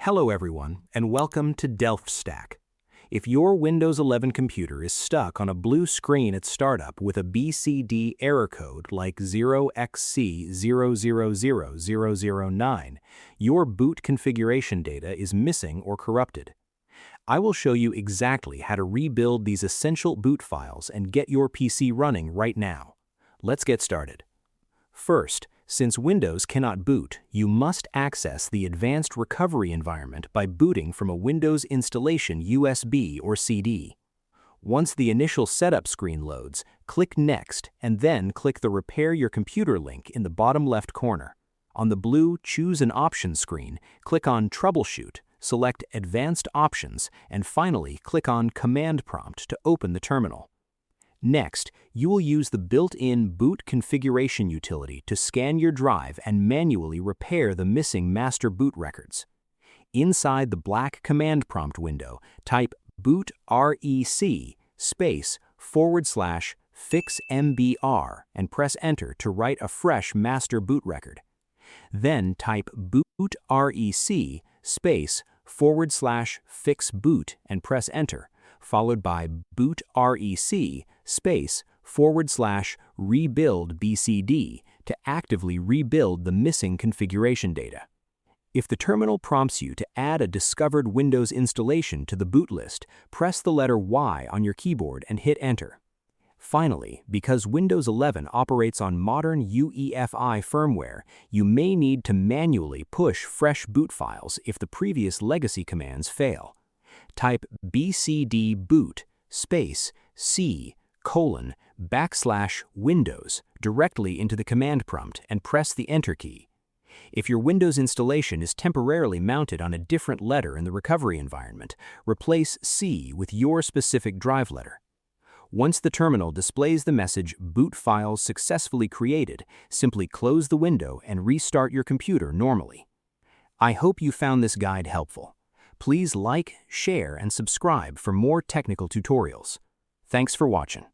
Hello everyone, and welcome to DelftStack. If your Windows 11 computer is stuck on a blue screen at startup with a BCD error code like 0xC000009, your boot configuration data is missing or corrupted. I will show you exactly how to rebuild these essential boot files and get your PC running right now. Let's get started. First, since Windows cannot boot, you must access the Advanced Recovery environment by booting from a Windows installation USB or CD. Once the initial setup screen loads, click Next and then click the Repair Your Computer link in the bottom left corner. On the blue Choose an Option screen, click on Troubleshoot, select Advanced Options, and finally click on Command Prompt to open the terminal. Next, you will use the built-in Boot Configuration utility to scan your drive and manually repair the missing master boot records. Inside the black command prompt window, type bootrec /Fixmbr and press Enter to write a fresh master boot record. Then type bootrec /Fixboot and press Enter, followed by bootrec /Rebuildbcd to actively rebuild the missing configuration data. If the terminal prompts you to add a discovered Windows installation to the boot list, press the letter Y on your keyboard and hit Enter. Finally, because Windows 11 operates on modern UEFI firmware, you may need to manually push fresh boot files if the previous legacy commands fail. Type bcd boot C:\Windows directly into the command prompt and press the Enter key. If your Windows installation is temporarily mounted on a different letter in the recovery environment, replace C with your specific drive letter. Once the terminal displays the message "Boot files successfully created," simply close the window and restart your computer normally. I hope you found this guide helpful. Please like, share, and subscribe for more technical tutorials. Thanks for watching.